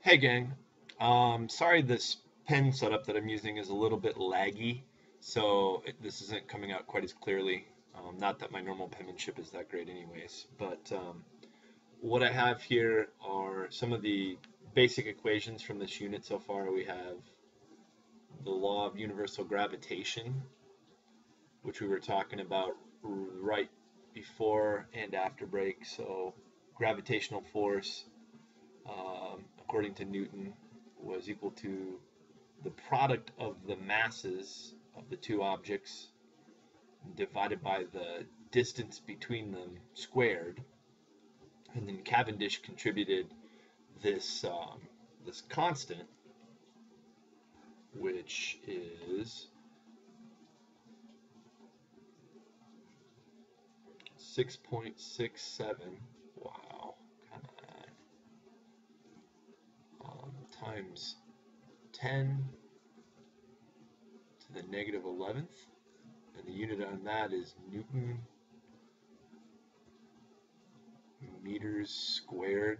Hey gang, sorry this pen setup that I'm using is a little bit laggy, so this isn't coming out quite as clearly. Not that my normal penmanship is that great anyways, but what I have here are some of the basic equations from this unit so far. We have the law of universal gravitation, which we were talking about right before and after break. So gravitational force, according to Newton, was equal to the product of the masses of the two objects divided by the distance between them squared. And then Cavendish contributed this constant, which is 6.67. Wow, come on. Times 10 to the negative 11th, and the unit on that is Newton meters squared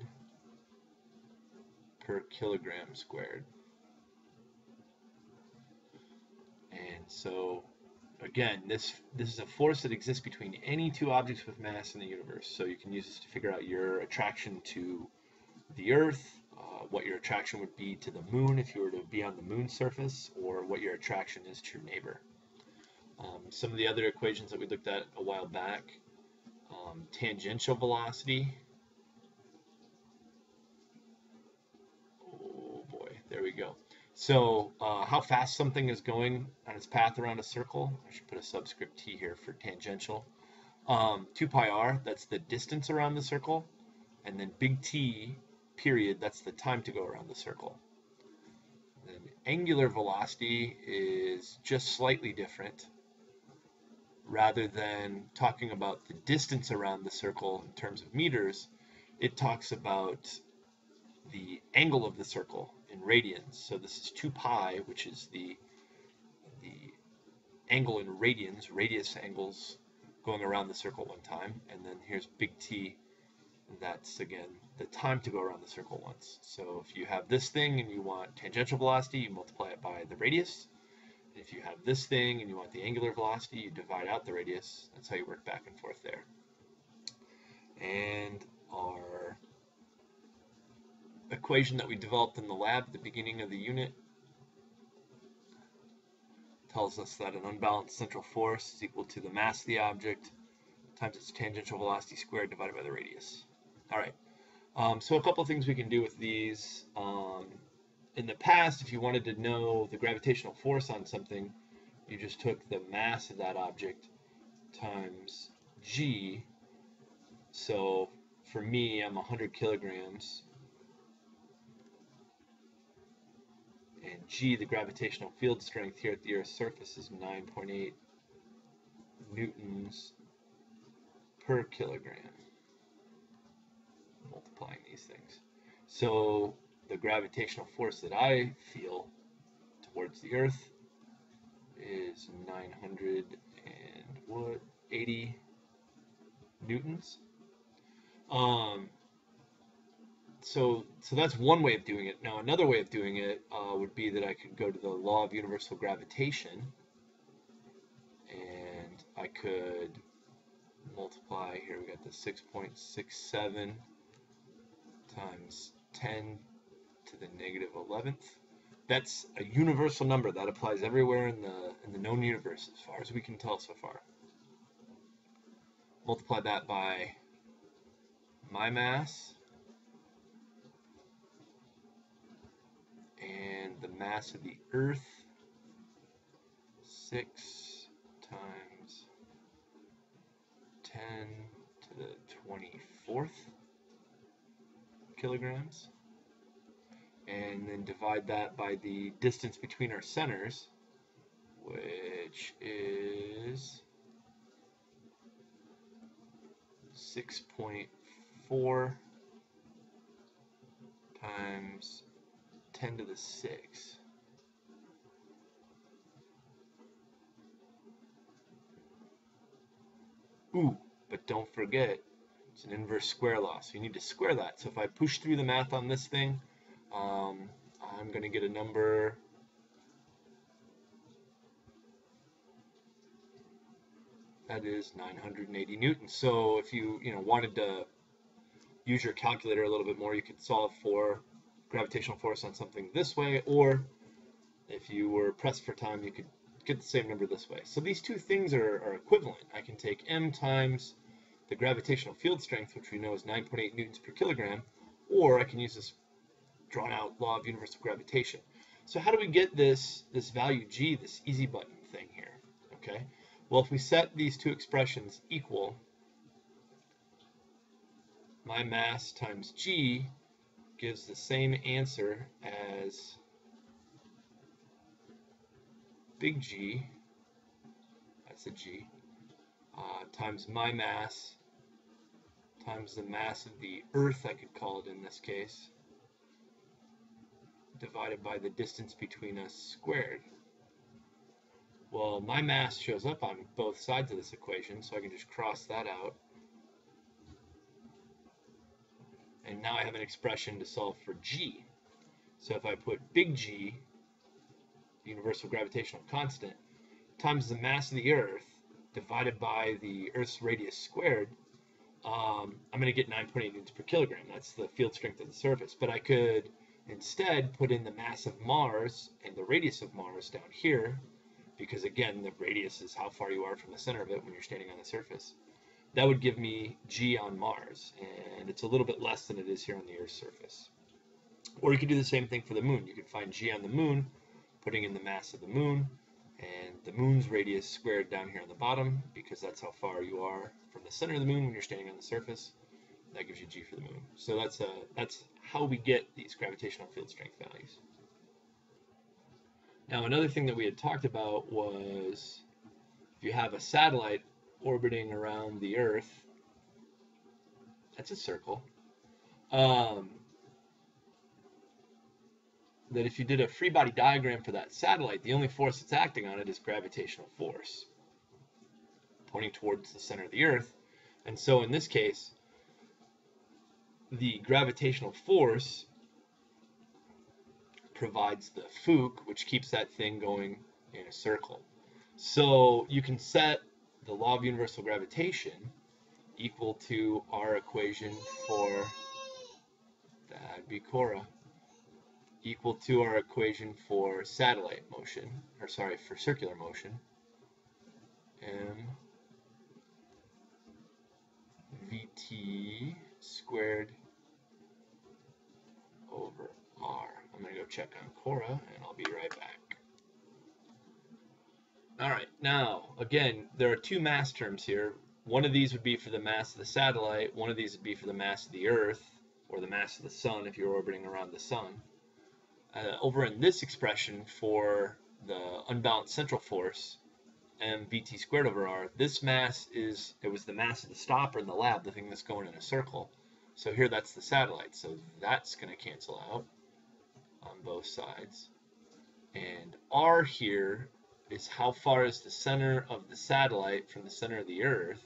per kilogram squared. And so again, this is a force that exists between any two objects with mass in the universe. So you can use this to figure out your attraction to the Earth, what your attraction would be to the moon if you were to be on the moon's surface, or what your attraction is to your neighbor. Some of the other equations that we looked at a while back, tangential velocity. Oh boy, there we go. So how fast something is going on its path around a circle. I should put a subscript t here for tangential. 2 pi r, that's the distance around the circle. And then big T period, that's the time to go around the circle. Then angular velocity is just slightly different. Rather than talking about the distance around the circle in terms of meters, it talks about the angle of the circle in radians. So this is 2 pi, which is the angle in radians, radius angles going around the circle one time. And then here's big T, and that's again the time to go around the circle once. So if you have this thing and you want tangential velocity, you multiply it by the radius. If you have this thing and you want the angular velocity, you divide out the radius. That's how you work back and forth there. And our equation that we developed in the lab at the beginning of the unit tells us that an unbalanced central force is equal to the mass of the object times its tangential velocity squared divided by the radius. All right, so a couple of things we can do with these. In the past, if you wanted to know the gravitational force on something, you just took the mass of that object times g. So for me, I'm 100 kilograms, and g, the gravitational field strength here at the Earth's surface, is 9.8 newtons per kilogram. Multiplying these things. So the gravitational force that I feel towards the Earth is 980 newtons. So that's one way of doing it. Now another way of doing it would be that I could go to the law of universal gravitation, and I could multiply, here we got the 6.67 times 10 to the negative 11th. That's a universal number that applies everywhere in the known universe as far as we can tell so far. Multiply that by my mass and the mass of the Earth, 6 times 10 to the 24th kilograms, and then divide that by the distance between our centers, which is 6.4 times 10 to the 6. Ooh, but don't forget, it's an inverse square law, so you need to square that. So if I push through the math on this thing, I'm going to get a number that is 980 newtons. So if you wanted to use your calculator a little bit more, you could solve for gravitational force on something this way, or if you were pressed for time, you could get the same number this way. So these two things are equivalent. I can take m times the gravitational field strength, which we know is 9.8 newtons per kilogram, or I can use this drawn out law of universal gravitation. So how do we get this value g, this easy button thing here? Okay, well, if we set these two expressions equal, my mass times g gives the same answer as big G, that's a G, times my mass times the mass of the Earth, I could call it in this case, divided by the distance between us squared. Well, my mass shows up on both sides of this equation, so I can just cross that out. And now I have an expression to solve for G. So if I put big G, the universal gravitational constant, times the mass of the Earth divided by the Earth's radius squared, I'm going to get 9.8 newtons per kilogram. That's the field strength of the surface. But I could instead put in the mass of Mars and the radius of Mars down here, because again, the radius is how far you are from the center of it when you're standing on the surface. That would give me G on Mars, and it's a little bit less than it is here on the Earth's surface. Or you could do the same thing for the moon. You could find G on the moon, putting in the mass of the moon, and the moon's radius squared down here on the bottom, because that's how far you are from the center of the moon when you're standing on the surface. That gives you G for the moon. So that's how we get these gravitational field strength values. Now, another thing that we had talked about was if you have a satellite orbiting around the Earth, that's a circle, that if you did a free body diagram for that satellite, the only force that's acting on it is gravitational force, pointing towards the center of the Earth. And so in this case, the gravitational force provides the Fuch, which keeps that thing going in a circle. So you can set the law of universal gravitation equal to our equation for, that'd be Cora, equal to our equation for satellite motion, or sorry, for circular motion, m vt squared over r. I'm going to go check on Cora, and I'll be right back. All right, now, again, there are two mass terms here. One of these would be for the mass of the satellite. One of these would be for the mass of the Earth, or the mass of the Sun if you're orbiting around the Sun. Over in this expression for the unbalanced central force, mvt squared over r, this mass it was the mass of the stopper in the lab, the thing that's going in a circle. So here that's the satellite, so that's going to cancel out on both sides. And r here is how far is the center of the satellite from the center of the Earth.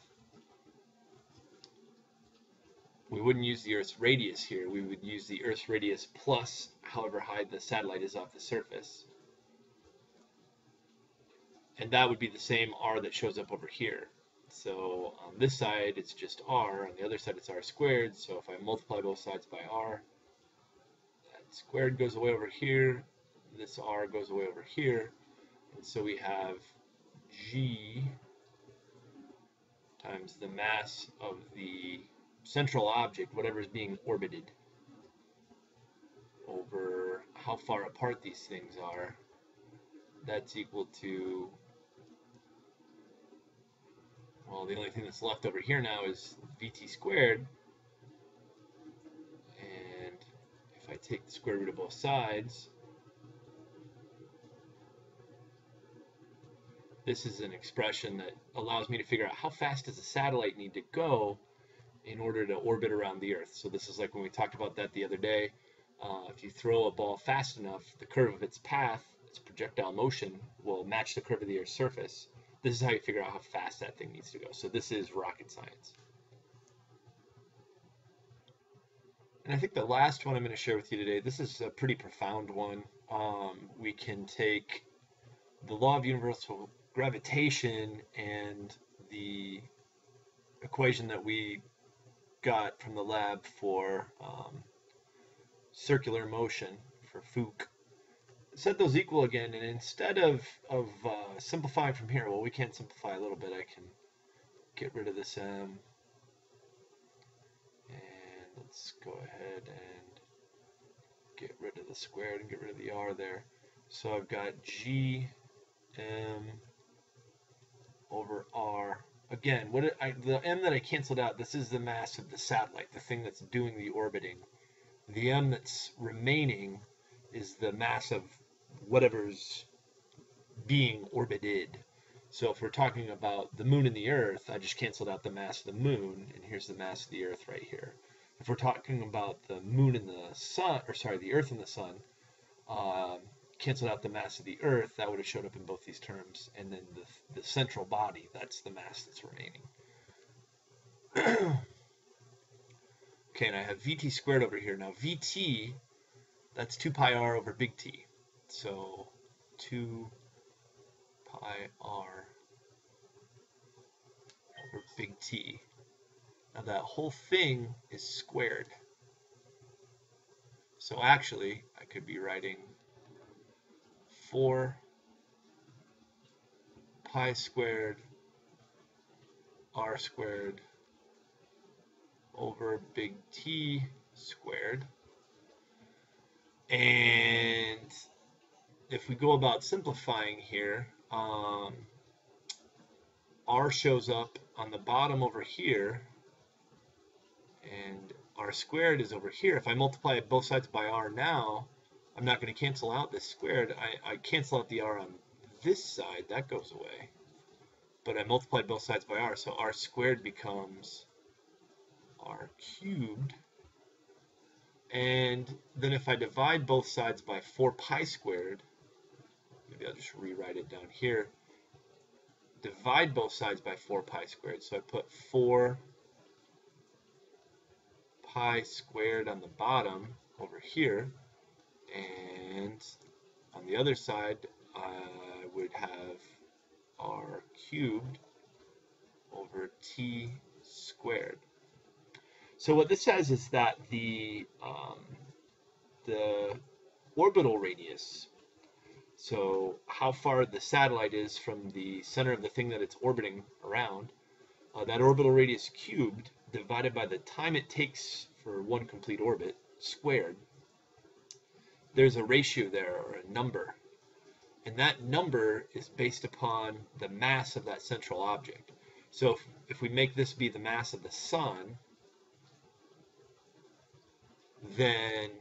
We wouldn't use the Earth's radius here. We would use the Earth's radius plus however high the satellite is off the surface. And that would be the same r that shows up over here. So on this side, it's just r. On the other side, it's r squared. So if I multiply both sides by r, that squared goes away over here. This r goes away over here. And so we have g times the mass of the central object, whatever is being orbited, over how far apart these things are. That's equal to, well, the only thing that's left over here now is vt squared. And if I take the square root of both sides, this is an expression that allows me to figure out how fast does a satellite need to go in order to orbit around the Earth. So this is like when we talked about that the other day. If you throw a ball fast enough, the curve of its path, its projectile motion, will match the curve of the Earth's surface. This is how you figure out how fast that thing needs to go. So this is rocket science. And I think the last one I'm going to share with you today, this is a pretty profound one. We can take the law of universal gravitation and the equation that we got from the lab for circular motion for Fuchs, set those equal again, and instead of simplifying from here, well, we can simplify a little bit. I can get rid of this m, and let's go ahead and get rid of the squared and get rid of the r there. So I've got g m over r. Again, the m that I canceled out, this is the mass of the satellite, the thing that's doing the orbiting. The m that's remaining is the mass of whatever's being orbited. So if we're talking about the moon and the earth, I just canceled out the mass of the moon, and here's the mass of the earth right here. If we're talking about the moon and the sun, or sorry, the earth and the sun, canceled out the mass of the earth, that would have showed up in both these terms, and then the central body, that's the mass that's remaining. Okay, and I have Vt squared over here. Now Vt, that's 2 pi r over big T. So 2 pi r over big T. Now that whole thing is squared. So actually, I could be writing 4 pi squared r squared over big T squared. And if we go about simplifying here, r shows up on the bottom over here, and r squared is over here. If I multiply both sides by r now, I'm not going to cancel out this squared. I cancel out the r on this side, that goes away. But I multiplied both sides by r, so r squared becomes r cubed. And then if I divide both sides by 4 pi squared, maybe I'll just rewrite it down here, divide both sides by 4 pi squared. So I put 4 pi squared on the bottom over here, and on the other side I would have r cubed over t squared. So what this says is that the orbital radius, so how far the satellite is from the center of the thing that it's orbiting around, that orbital radius cubed divided by the time it takes for one complete orbit squared, there's a ratio there, or a number. And that number is based upon the mass of that central object. So if we make this be the mass of the sun, then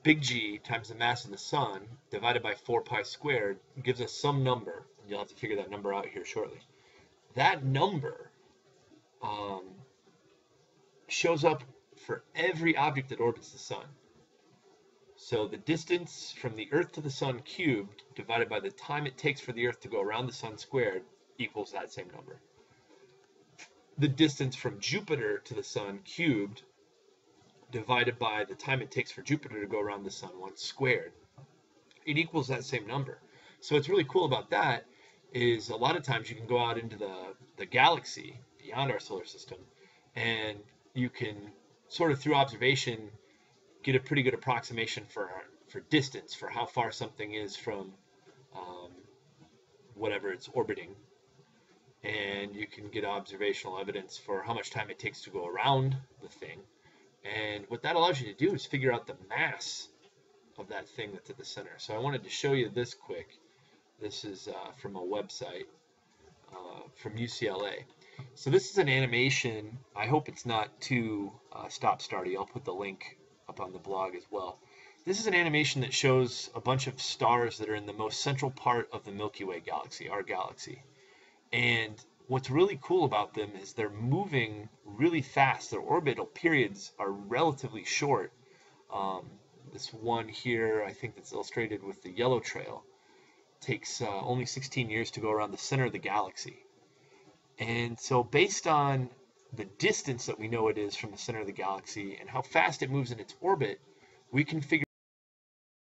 big G times the mass of the sun divided by 4 pi squared gives us some number. You'll have to figure that number out here shortly. That number shows up for every object that orbits the sun. So the distance from the Earth to the sun cubed divided by the time it takes for the Earth to go around the sun squared equals that same number. The distance from Jupiter to the sun cubed divided by the time it takes for Jupiter to go around the sun once squared, it equals that same number. So what's really cool about that is a lot of times you can go out into the galaxy beyond our solar system, and you can sort of through observation get a pretty good approximation for distance, for how far something is from whatever it's orbiting. And you can get observational evidence for how much time it takes to go around the thing. And what that allows you to do is figure out the mass of that thing that's at the center. So I wanted to show you this quick. This is from a website from UCLA. So this is an animation. I hope it's not too stop-starty. I'll put the link up on the blog as well. This is an animation that shows a bunch of stars that are in the most central part of the Milky Way galaxy, our galaxy. And what's really cool about them is they're moving really fast. Their orbital periods are relatively short. This one here, I think that's illustrated with the yellow trail, takes only 16 years to go around the center of the galaxy. And so based on the distance that we know it is from the center of the galaxy and how fast it moves in its orbit, we can figure